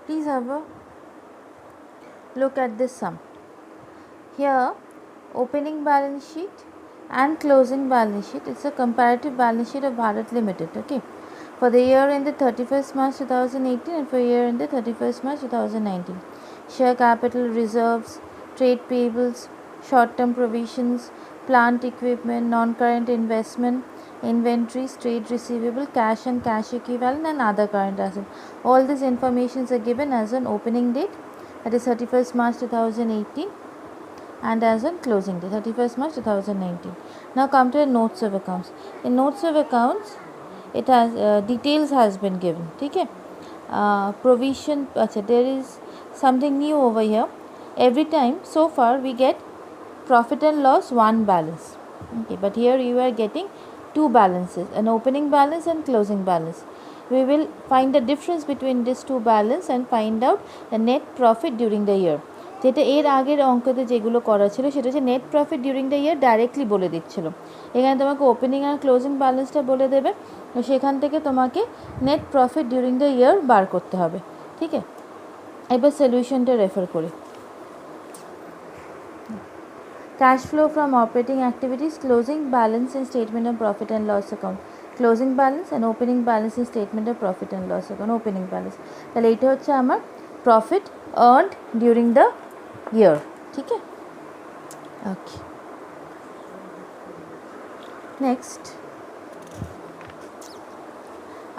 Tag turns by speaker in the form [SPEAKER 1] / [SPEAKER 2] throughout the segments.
[SPEAKER 1] Please have a look at this sum. Here, opening balance sheet and closing balance sheet. It's a comparative balance sheet of Bharat Limited. Okay, for the year ended 31st March 2018 and for year ended 31st March 2019. Share capital, reserves, trade payables, short-term provisions, plant equipment, non-current investment, inventories, trade receivable, cash and cash equivalent, and other current assets. All these informations are given as an opening date, that is 31st March 2018, and as on closing date 31st March 2019. Now come to the notes of accounts. In notes of accounts, it has details has been given. Okay, provision. There is something new over here. Every time so far we get profit and loss one balance. Okay, but here you are getting two balances, an opening balance and closing balance. We will find the difference between these two balance and find out the net profit during the year. যেটা এর আগের অঙ্কতে যেগুলো করা ছিল সেটা হচ্ছে net profit during the year directly বলে দিচ্ছিল। এখানে তোমাকে ওপেনিং আর ক্লোজিং ব্যালেন্সটা বলে দেবে, সেখান থেকে তোমাকে net profit during the year বার করতে হবে। ঠিক আছে, এবার সলিউশনটা রেফার করি। Cash flow from operating activities, closing balance in statement of profit and loss account, closing balance and opening balance in statement of profit and loss account, opening balance. তাহলে এইটা হচ্ছে আমার profit earned during the year। ठीक है, okay. Next,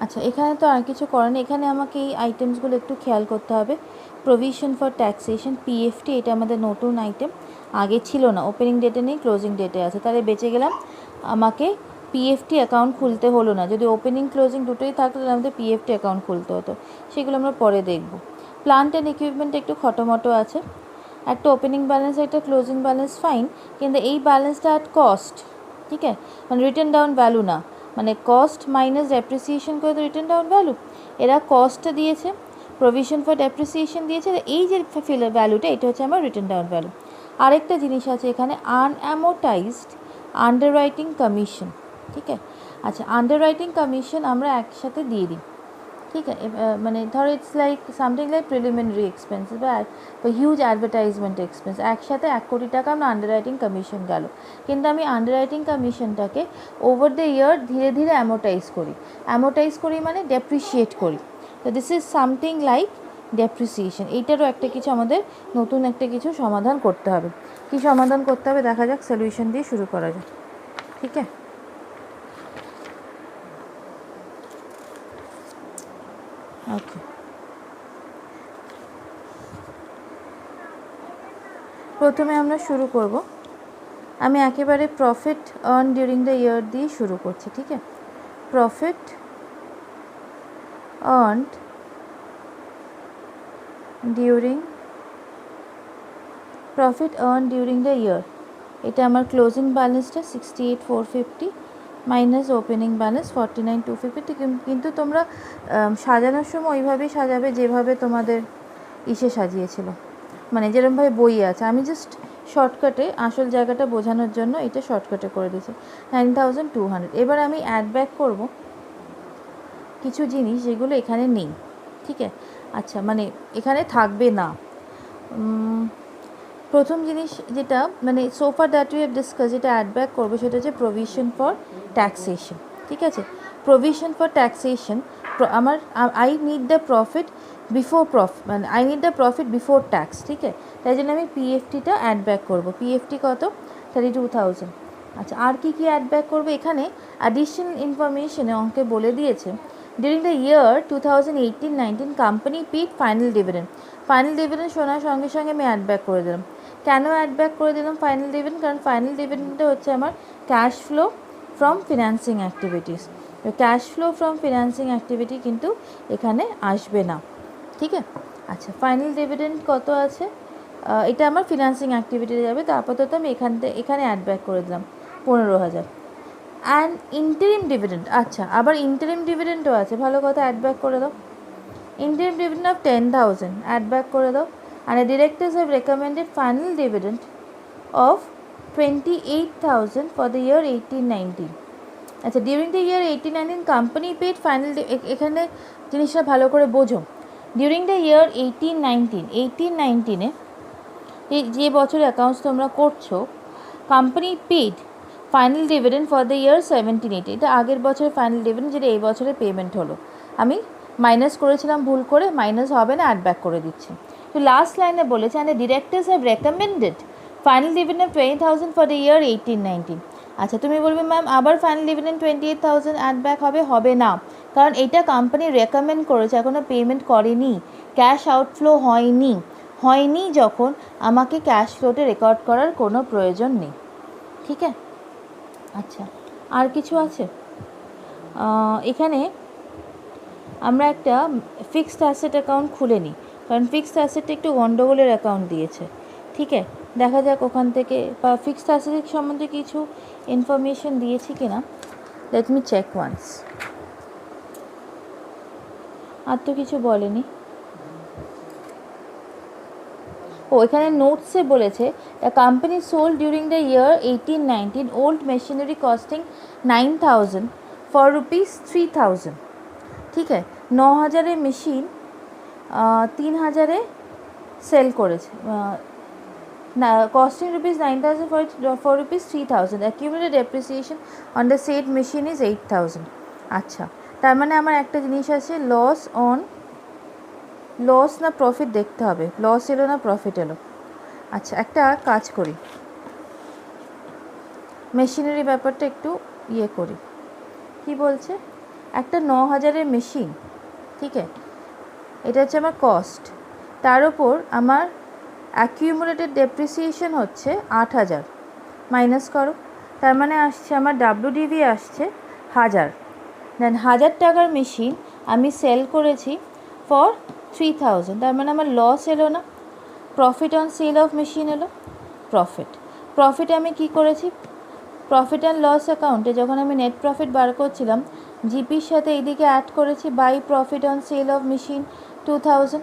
[SPEAKER 1] আচ্ছা এখানে তো আর কিছু করার নেই, এখানে আমাকে এই আইটেমসগুলো একটু খেয়াল করতে হবে। প্রভিশন ফর ট্যাক্সেশন, পিএফটি, এটা আমাদের নতুন আইটেম, আগে ছিল না, ওপেনিং ডেটে নেই, ক্লোজিং ডেটে আছে, তাহলে বেঁচে গেলাম। আমাকে পিএফটি অ্যাকাউন্ট খুলতে হলো না, যদি ওপেনিং ক্লোজিং দুটোই থাকতো তাহলে আমাদের পিএফটি অ্যাকাউন্ট খুলতে হতো, সেগুলো আমরা পরে দেখব। প্লান্ট অ্যান্ড ইকুইপমেন্ট একটু খটোমটো আছে, একটা ওপেনিং ব্যালেন্স একটা ক্লোজিং ব্যালেন্স ফাইন, কিন্তু এই ব্যালেন্সটা অ্যাট কস্ট। ঠিক আছে, মানে রিটার্ন ডাউন ভ্যালু না, মানে কস্ট মাইনাস ডেপ্রিসিয়েশন করে তো রিটার্ন ডাউন ভ্যালু, এরা কস্টটা দিয়েছে, প্রভিশন ফর ডেপ্রিসিয়েশন দিয়েছে, এই যে ভ্যালুটা এটা হচ্ছে আমার রিটার্ন ডাউন ভ্যালু। আরেকটা জিনিস আছে এখানে, আনঅ্যামোটাইজড আন্ডার রাইটিং কমিশন। ঠিক আছে, আচ্ছা আন্ডার রাইটিং কমিশন আমরা একসাথে দিয়ে দিই। ঠিক আছে, মানে ধরো it's like something like preliminary expenses বা হিউজ অ্যাডভার্টাইজমেন্ট এক্সপেন্স, একসাথে 1 কোটি টাকা আমরা আন্ডার রাইটিং কমিশন গেল, কিন্তু আমি আন্ডার রাইটিং কমিশনটাকে ওভার দ্য ইয়ার ধীরে ধীরে অ্যামোটাইজ করি মানে ডেপ্রিসিয়েট করি। তো this is something like depreciation. এইটারও একটা কিছু আমাদের নতুন একটা কিছু সমাধান করতে হবে। কি সমাধান করতে হবে দেখা যাক, সলিউশন দিয়ে শুরু করা যাক। ঠিক আছে, ওকে। প্রথমে আমরা শুরু করব, আমি একেবারে প্রফিট আর্ন ডিউরিং দ্য ইয়ার দিয়ে শুরু করছি। ঠিক আছে, প্রফিট আর্নড ডিউরিং দ্য ইয়ার, এটা আমার ক্লোজিং ব্যালেন্সটা 68,450 মাইনাস ওপেনিং ব্যালেন্স 49,250। কিন্তু তোমরা সাজানোর সময় ওইভাবেই সাজাবে যেভাবে তোমাদের সাজিয়েছিল, মানে যেরকমভাবে বই আছে। আমি জাস্ট শর্টকাটে আসল জায়গাটা বোঝানোর জন্য এটা শর্টকাটে করে দিয়েছি, 9,200। এবার আমি অ্যাড ব্যাক করব কিছু জিনিস যেগুলো এখানে নেই। ঠিক আছে, আচ্ছা মানে এখানে থাকবে না। প্রথম জিনিস যেটা মানে সোফার দ্যাট উই হ্যাভ ডিসকাস, যেটা অ্যাড ব্যাক করবো সেটা হচ্ছে প্রভিশন ফর ট্যাক্সেশন। ঠিক আছে, প্রভিশন ফর ট্যাক্সেশন, আমার আই নিড দ্য প্রফিট মানে I need the profit before tax. ঠিক আছে, তাই জন্য আমি পিএফটিটা অ্যাড ব্যাক করবো। পিএফটি কত? 32,000। আচ্ছা আর কি অ্যাড ব্যাক করবো, এখানে অ্যাডিশনাল ইনফরমেশনে অঙ্কে বলে দিয়েছে during the year 2018-19 company paid final dividend. Final dividend শোনার সঙ্গে সঙ্গে আমি অ্যাড ব্যাক করে দিলাম। কেন অ্যাড ব্যাক করে দিলাম ফাইনাল ডিভিডেন্ড? কারণ ফাইনাল ডিভিডেন্ডটা হচ্ছে আমার cash flow from financing activities. Cash flow from financing activity কিন্তু এখানে আসবে না। ঠিক আছে, আচ্ছা ফাইনাল ডিভিডেন্ড কত আছে, এটা আমার ফিনান্সিং অ্যাক্টিভিটিতে যাবে, তো আপাতত আমি এখানে অ্যাড ব্যাক করে দিলাম 15,000। অ্যান্ড ইন্টারিম ডিভিডেন্ড, আচ্ছা আবার ইন্টারিম ডিভিডেন্ডও আছে, ভালো কথা, অ্যাড ব্যাক করে দাও। Interim dividend of 10,000 add back করে দাও। And the directors have recommended final dividend of 28,000 for the year 18-19। আচ্ছা during the year 18-19 company paid final, এখানে জিনিসটা ভালো করে বোঝো। ডিউরিং দ্য ইয়ার 18-19 যে বছর অ্যাকাউন্টস তোমরা করছো, company paid final dividend for the year 17-18, এটা আগের বছরের ফাইনাল ডিভিডেন্ড, যেটা এই বছরে পেমেন্ট হলো। আমি মাইনাস করেছিলাম ভুল করে, মাইনাস হবে না, অ্যাড ব্যাক করে দিচ্ছি। তো লাস্ট লাইনে বলেছে and the directors have recommended final dividend 20,000 for the year 18-19। আচ্ছা, তুমি বলবে ম্যাম আবার ফাইনাল ডিভিডেন্ড 28,000 অ্যাড ব্যাক হবে? হবে না, কারণ এটা কোম্পানি রেকমেন্ড করেছে, এখনও পেমেন্ট করেনি, ক্যাশ আউটফ্লো হয়নি যখন আমাকে ক্যাশ ফ্লোতে রেকর্ড করার কোনো প্রয়োজন নেই। ঠিক আছে? আচ্ছা, আর কিছু আছে এখানে? আমরা একটা ফিক্সড অ্যাসেট অ্যাকাউন্ট খুলে নিই, কারণ ফিক্সড অ্যাসেটটা একটু গন্ডগোলের অ্যাকাউন্ট দিয়েছে। ঠিক আছে, দেখা যাক ওখান থেকে বা ফিক্সড অ্যাসেটের সম্বন্ধে কিছু ইনফরমেশন দিয়েছি কিনা। Let me check once. আর তো কিছু বলেনি। এখানে নোটসে বলেছে the company sold during the year 18-19 old machinery costing 9,000 for ₹3,000। ঠিক আছে, 9,000 মেশিন 3,000 সেল করেছে, না costing ₹9,000 for ₹3,000। Accumulated depreciation on the said machine is 8,000। আচ্ছা, তার মানে আমার একটা জিনিস আছে, লস না প্রফিট দেখতে হবে, লস এলো না প্রফিট এলো। আচ্ছা, একটা কাজ করি, মেশিনারি ব্যাপারটা একটু করি। কি বলছে? একটা 9,000 মেশিন, ঠিক আছে, এটা হচ্ছে আমার কস্ট, তার ওপর আমার অ্যাকিউমুলেটেড ডেপ্রিসিয়েশন হচ্ছে 8,000, মাইনাস করো, তার মানে আসছে আমার WDV আসছে 1,000। দেন 1,000 টাকার মেশিন আমি সেল করেছি ফর 3,000, তার মানে আমার লস এলো না, profit on sale of machine এলো, প্রফিট আমি কি করেছি, প্রফিট অ্যান্ড লস অ্যাকাউন্টে যখন আমি নেট প্রফিট বার করছিলাম, জিপির সাথে এইদিকে অ্যাড করেছি by profit on sale of machine 2,000।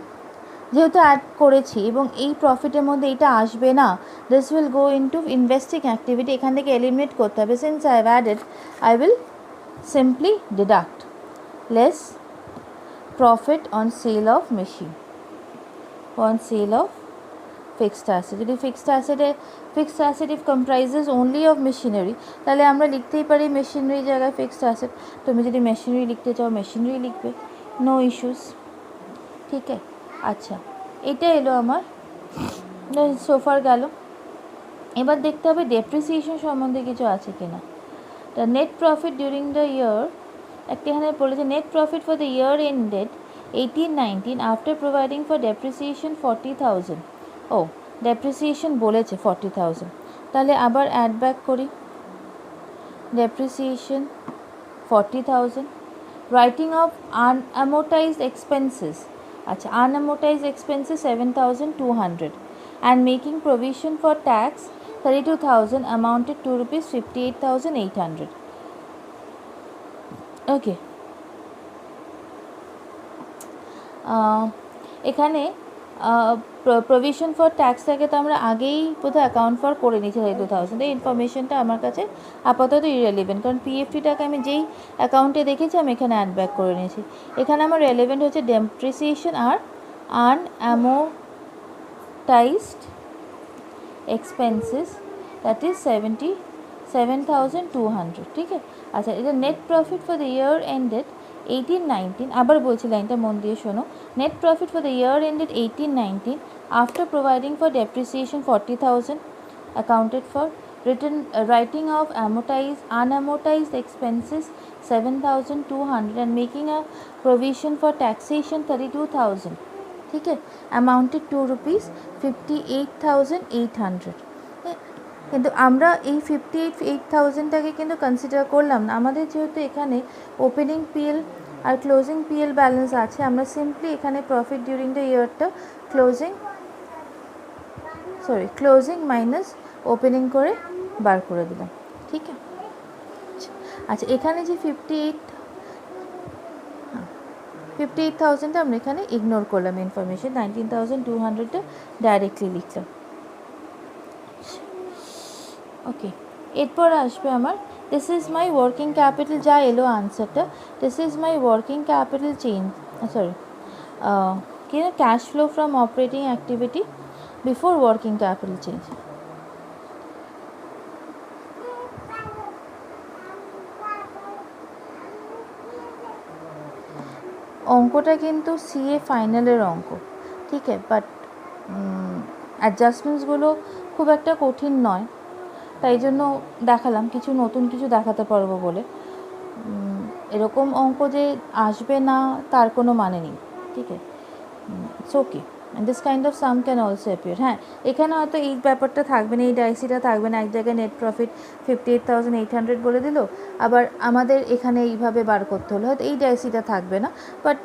[SPEAKER 1] যেহেতু অ্যাড করেছি এবং এই প্রফিটের মধ্যে এটা আসবে না, this will go into investing activity, এখান থেকে এলিমিনেট করতে হবে। Since I have added, I will simply deduct less profit on sale of machine on sale of fixed asset. যদি fixed asset if comprises only of machinery, তাহলে আমরা লিখতেই পারি machinery জায়গায় ফিক্সড অ্যাসেট। তুমি যদি মেশিনারি লিখতে চাও মেশিনারি লিখবে, নো ইস্যুস। ঠিক আছে, আচ্ছা, এটা এলো আমার সোফার গেল। এবার দেখতে হবে ডেপ্রিসিয়েশন সম্বন্ধে কিছু আছে কিনা। The net profit during the year, একটা এখানে বলেছে net profit for the year ended 18-19 after providing for depreciation 40,000। Depreciation বলেছে 40,000, তাহলে আবার অ্যাড ব্যাক করি, depreciation 40,000, writing off unamortised expenses, আচ্ছা unamortised expenses 7,200 and making provision for tax 32,000 amounted to ₹58,800। Okay, এখানে provision for ট্যাক্সটাকে তো আমরা আগেই বোধহয় অ্যাকাউন্ট ফর করে নিয়েছি 32,000। এই ইনফরমেশনটা আমার কাছে আপাতত ইরেলিভেন্ট, কারণ PFT-টাকে আমি যেই অ্যাকাউন্টে দেখেছি আমি এখানে অ্যাড ব্যাক করে নিয়েছি। এখানে আমার রেলেভেন্ট হচ্ছে ডেপ্রিসিয়েশন আর আনঅ্যামোর্টাইজড এক্সপেন্সেস, দ্যাট ইজ 7,200। ঠিক আছে, আচ্ছা, এটা net profit for the year ended 18-19, আবার বলছি লাইনটা মন দিয়ে শোনো। Net profit for the year ended 18-19 after providing for depreciation 40,000 accounted for, writing of unamortized expenses 7,200 and making a provision for taxation 32,000, ঠিক আছে, অ্যামাউন্টেড টু ₹58,800। কিন্তু আমরা এই 58,800টাকে কিন্তু কনসিডার করলাম না। আমাদের যেহেতু এখানে ওপেনিং পিএল আর ক্লোজিং পিএল ব্যালেন্স আছে, আমরা সিম্পলি এখানে প্রফিট ডিউরিং দ্য ইয়ারটা ক্লোজিং মাইনাস ওপেনিং করে বার করে দিলাম। ঠিক আছে, আচ্ছা, এখানে যে 58,000টা আমরা এখানে ইগনোর করলাম ইনফরমেশন, 19,200টা ডাইরেক্টলি লিখলাম। ওকে, এরপর আসবে আমার this is my working capital, যা এলো আনসারটা, this is my working capital change, কি না, cash flow from operating activity before working capital change. অঙ্কটা কিন্তু সিএ ফাইনালের অঙ্ক, ঠিক আছে, বাট অ্যাডজাস্টমেন্টসগুলো খুব একটা কঠিন নয়, তাই জন্য দেখালাম, কিছু নতুন কিছু দেখাতে পারবো বলে। এরকম অঙ্ক যে আসবে না তার কোনো মানে নেই, ঠিক আছে, it's okay. This kind of some can also appear. হ্যাঁ, এখানে হয়তো এই ব্যাপারটা থাকবে না, এই ডাইসিটা থাকবে না, এক জায়গায় নেট প্রফিট 58,800 বলে দিল, আবার আমাদের এখানে এইভাবে বার করতে হলো, হয়তো এই ডাইসিটা থাকবে না, বাট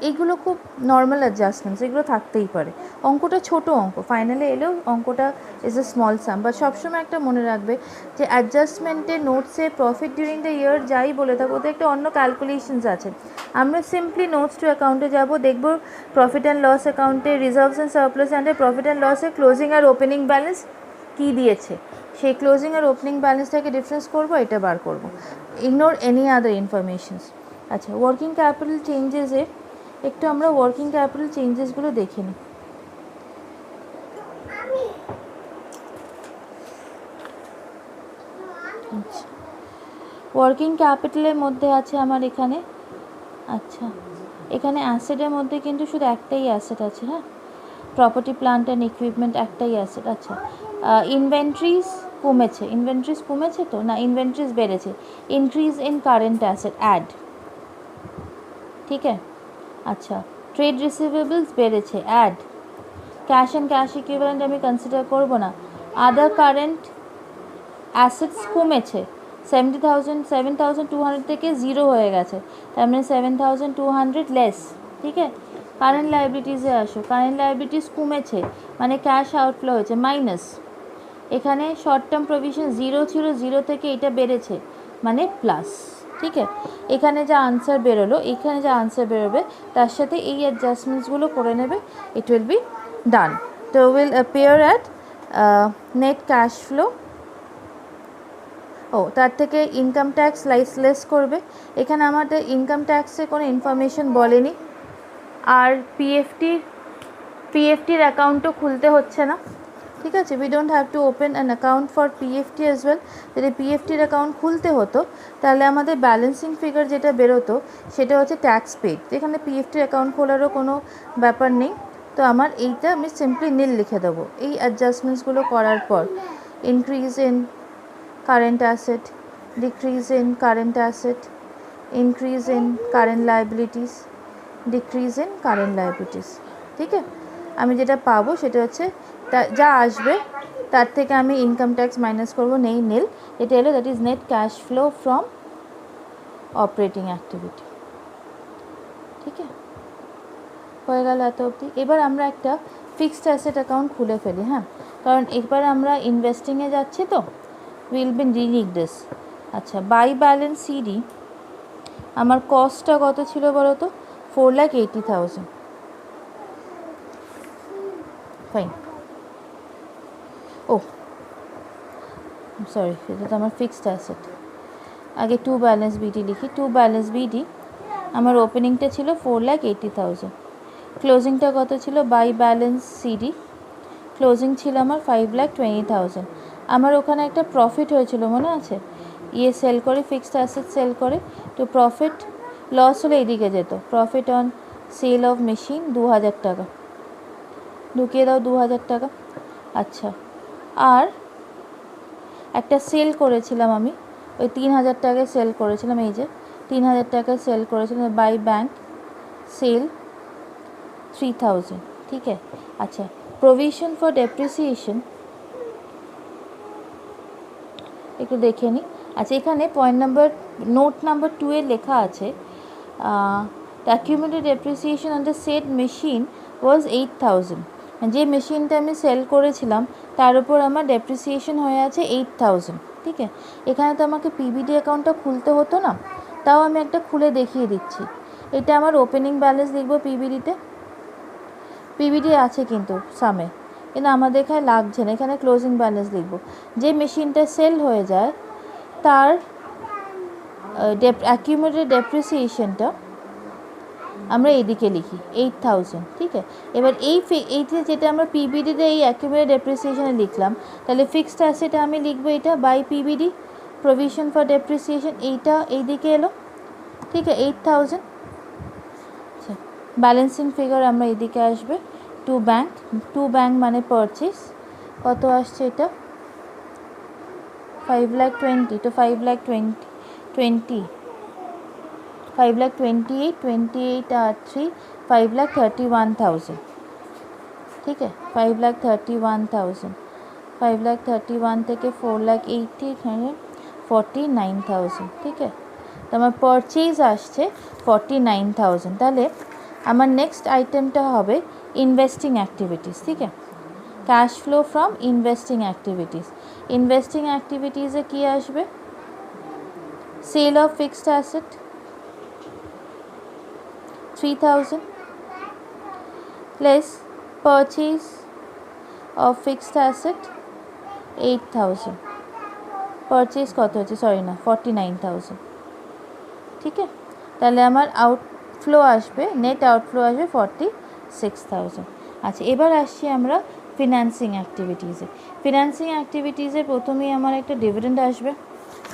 [SPEAKER 1] এইগুলো খুব নর্মাল অ্যাডজাস্টমেন্টস, এগুলো থাকতেই পারে। অঙ্কটা ছোট অঙ্ক, ফাইনালে এলেও অঙ্কটা ইজ এ স্মল সাম, বা সবসময় একটা মনে রাখবে যে অ্যাডজাস্টমেন্টে নোটসে প্রফিট ডিউরিং দ্য ইয়ার যাই বলে থাকো, ওদের একটা অন্য ক্যালকুলেশনস আছে। আমরা সিম্পলি নোটস টু অ্যাকাউন্টে যাব, দেখব প্রফিট অ্যান্ড লস অ্যাকাউন্টে রিজার্ভস অ্যান্ড সারপ্লাস অ্যান্ডে প্রফিট অ্যান্ড লসে ক্লোজিং আর ওপেনিং ব্যালেন্স কী দিয়েছে, সেই ক্লোজিং আর ওপেনিং ব্যালেন্সটাকে ডিফারেন্স করবো, এটা বার করবো, ইগনোর এনি আদার ইনফরমেশনস। আচ্ছা, ওয়ার্কিং ক্যাপিটাল চেঞ্জেসে একটু আমরা ওয়ার্কিং ক্যাপিটাল চেঞ্জেসগুলো দেখে নিই। আচ্ছা, ওয়ার্কিং ক্যাপিটালের মধ্যে আছে আমার এখানে, আচ্ছা এখানে অ্যাসেটের মধ্যে কিন্তু শুধু একটাই অ্যাসেট আছে, হ্যাঁ, প্রপার্টি প্লান্ট অ্যান্ড ইকুইপমেন্ট একটাই অ্যাসেট। আচ্ছা, ইনভেন্টরিজ কমেছে তো না, ইনভেন্টরিজ বেড়েছে, increase in current asset add, ঠিক আছে। আচ্ছা, ট্রেড রিসিভেবলস বেড়েছে add, cash and cash equivalent আমি কনসিডার করব না, আদার কারেন্ট অ্যাসেটস কমেছে, 7,200 থেকে 0 হয়ে গেছে, তার মানে 7,200 লেস, ঠিক আছে। কারেন্ট লাইবিলিটিসে আসো, কারেন্ট লাইবিলিটিস কমেছে মানে ক্যাশ আউটফ্লো হয়েছে মাইনাস, এখানে শর্ট টার্ম প্রভিশন 0 ছিল, 0 থেকে এটা বেড়েছে মানে প্লাস, ঠিক আছে। এখানে যা আনসার বেরোলো, এখানে যা আনসার বেরোবে তার সাথে এই অ্যাডজাস্টমেন্টসগুলো করে নেবে, ইট উইল বি ডান। তো will appear at net cash flow. ও, তার থেকে ইনকাম ট্যাক্স লেস করবে, এখানে আমাদের ইনকাম ট্যাক্সে কোনো ইনফরমেশন বলেনি, আর পিএফটির অ্যাকাউন্টও খুলতে হচ্ছে না, ঠিক আছে। We don't have to open an account for PFT as well. যদি পিএফটির অ্যাকাউন্ট খুলতে হতো তাহলে আমাদের ব্যালেন্সিং ফিগার যেটা বেরোতো সেটা হচ্ছে ট্যাক্স পেড, এখানে পিএফটির অ্যাকাউন্ট খোলারও কোনো ব্যাপার নেই, তো আমার এইটা আমি সিম্পলি নীল লিখে দেবো। এই অ্যাডজাস্টমেন্টসগুলো করার পর increase in current asset, decrease in current asset, increase in current liabilities, decrease in current liabilities, ঠিক আছে। আমি যেটা পাবো সেটা হচ্ছে যা আসবে তার থেকে আমি ইনকাম ট্যাক্স মাইনাস করবো, নেই নীল, এটা এলো, that is net cash flow from operating activity, ঠিক আছে, হয়ে গেল এত অবধি। এবার আমরা একটা ফিক্সড অ্যাসেট অ্যাকাউন্ট খুলে ফেলি, হ্যাঁ, কারণ এবার আমরা ইনভেস্টিংয়ে যাচ্ছি তো, উইল বি রিডিং দিস। আচ্ছা, বাই ব্যালেন্স সিডি আমার কস্টটা কত ছিল বলো তো, 4,80,000, ফাইন। ও সরি, এটা তো আমার ফিক্সড অ্যাসেট, আগে টু ব্যালেন্স বিডি লিখি, টু ব্যালেন্স বিডি আমার ওপেনিংটা ছিল 4,80,000, ক্লোজিংটা কত ছিল, বাই ব্যালেন্স সিডি ক্লোজিং ছিল আমার 5,20,000, আমার ওখানে একটা প্রফিট হয়েছিল মনে আছে, ইয়ে সেল করে, ফিক্সড অ্যাসেট সেল করে, তো প্রফিট লস হলে এইদিকে যেত, profit on sale of machine 2,000 টাকা, ঢুকিয়ে দাও 2,000 টাকা। আচ্ছা, আর একটা সেল করেছিলাম আমি, ওই 3,000 টাকায় সেল করেছিলাম, এই যে 3,000 টাকায় সেল করেছিলাম, বাই ব্যাংক সেল 3,000, ঠিক আছে। আচ্ছা, প্রভিশন ফর ডেপ্রিসিয়েশন একটু দেখে নিই। আচ্ছা, এখানে পয়েন্ট নাম্বার নোট নাম্বার 2 এ লেখা আছে accumulated depreciation on the set machine was 8,000, যে মেশিনটা আমি সেল করেছিলাম তার উপর আমার ডেপ্রিসিয়েশন হয়ে আছে 8,000, ঠিক আছে। এখানে তো আমাকে পিবিডি অ্যাকাউন্টটা খুলতে হতো না, তাও আমি একটা খুলে দেখিয়ে দিচ্ছি। এটা আমার ওপেনিং ব্যালেন্স লিখবো পিবিডিতে, পিবিডি আছে কিন্তু সামে, কিন্তু আমাদের এখানে লাগছে না, এখানে ক্লোজিং ব্যালেন্স লিখবো। যে মেশিনটা সেল হয়ে যায় তার অ্যাকিউমুলেটেড ডেপ্রিসিয়েশনটা আমরা এদিকে লিখি 8000, ঠিক আছে। এবার এইটা যেটা আমরা পিবিডিতে এই অ্যাকুমুলেটেড ডেপ্রিসিয়েশনে লিখলাম, তাহলে ফিক্সড অ্যাসেটে আমি লিখবো এটা by PBD, provision for depreciation, এইটা এইদিকে এলো, ঠিক আছে, 8000। আচ্ছা, ব্যালেন্সিং ফিগার আমরা এদিকে আসবে, টু ব্যাঙ্ক মানে পারচেস, কত আসছে এটা 5,20,000, তো 5,20,000 5,28,000 আর 3 5,31,000, ঠিক আছে। 5,31,000, 5,31,000 থেকে 4,80,000 49,000, ঠিক আছে। তো আমার পারচেজ আসছে 49,000। তাহলে আমার নেক্সট আইটেমটা হবে ইনভেস্টিং অ্যাক্টিভিটিস, ঠিক আছে। Cash flow from investing activities. Investing অ্যাক্টিভিটিসে কী আসবে, sale of fixed asset 3,000 plus purchase of fixed asset 8,000, purchase কত হচ্ছে, 49,000, ঠিক আছে। তাহলে আমার আউটফ্লো আসবে, নেট আউটফ্লো আসবে 46,000। আচ্ছা, এবার আসছি আমরা ফিন্যান্সিং অ্যাক্টিভিটিসে। ফিন্যান্সিং অ্যাক্টিভিটিসে প্রথমেই আমার একটা ডিভিডেন্ড আসবে,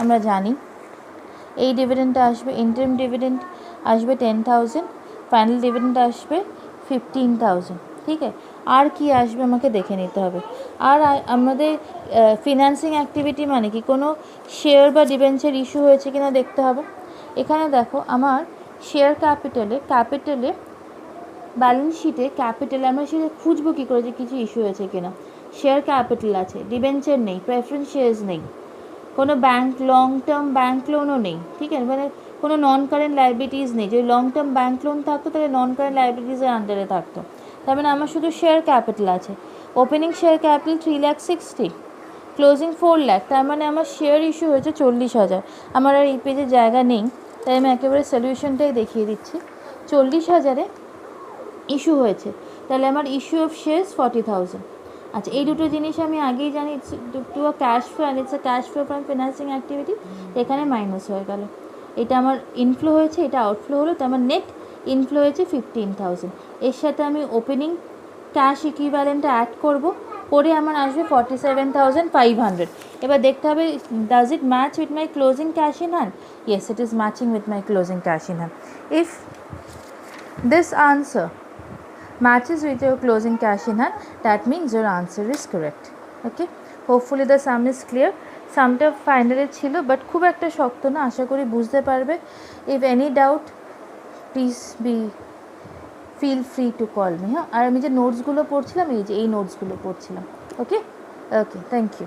[SPEAKER 1] আমরা জানি এই ডিভিডেন্ডটা আসবে, ইন্টারিম ডিভিডেন্ড আসবে 10,000, ফাইনাল ডিভিডেন্ড আসবে 15,000, ঠিক আছে। আর কি আসবে আমাকে দেখে নিতে হবে। আর আমাদের ফিন্যান্সিং অ্যাক্টিভিটি মানে কি, কোনো শেয়ার বা ডিবেঞ্চার ইস্যু হয়েছে কিনা দেখতে হবে। এখানে দেখো আমার শেয়ার ক্যাপিটালে ব্যালেন্স শিটে ক্যাপিটালে আমরা সেটা খুঁজবো কী করে যে কিছু ইস্যু হয়েছে কিনা। শেয়ার ক্যাপিটাল আছে, ডিবেঞ্চার নেই, প্রেফারেন্স শেয়ার্স নেই, কোনো লং টার্ম ব্যাঙ্ক লোনও নেই, ঠিক আছে, মানে কোনো নন কারেন্ট লাইবিলিটিস নেই। যদি লং টার্ম ব্যাঙ্ক লোন থাকতো তাহলে নন কারেন্ট লাইবিলিটিসের আন্ডারে থাকতো, তার মানে আমার শুধু শেয়ার ক্যাপিটাল আছে। ওপেনিং শেয়ার ক্যাপিটাল 3,60,000, ক্লোজিং 4,00,000, তার মানে আমার শেয়ার ইস্যু হয়েছে 40,000। আমার আর এই পেজে জায়গা নেই, তাই আমি একেবারে সলিউশনটাই দেখিয়ে দিচ্ছি। 40,000-এ ইস্যু হয়েছে, তাহলে আমার ইস্যু অফ শেয়ার্স 40,000। আচ্ছা, এই দুটো জিনিস আমি আগেই জানি, to a cash flow and it's a cash flow from financing activity, এখানে মাইনাস হয়ে গেল। এটা আমার ইনফ্লো হয়েছে, এটা আউটফ্লো হলো, তো আমার নেট ইনফ্লো হয়েছে 15,000। এর সাথে আমি ওপেনিং ক্যাশ ইকুইভ্যালেন্টটা অ্যাড করব, করে আমার আসবে 47,500। এবার দেখতে হবে, does it match with my closing cash in hand? Yes, it is matching with my closing cash in hand. If this answer matches with your closing cash in hand, that means your answer is correct. Okay, hopefully the sum is clear. সামটা ফাইনালে ছিল, but খুব একটা শক্ত না, আশা করি বুঝতে পারবে। If any doubt please feel free to call me. হ্যাঁ, আর আমি যে নোটসগুলো পড়ছিলাম, এই নোটসগুলো পড়ছিলাম। Okay, thank you.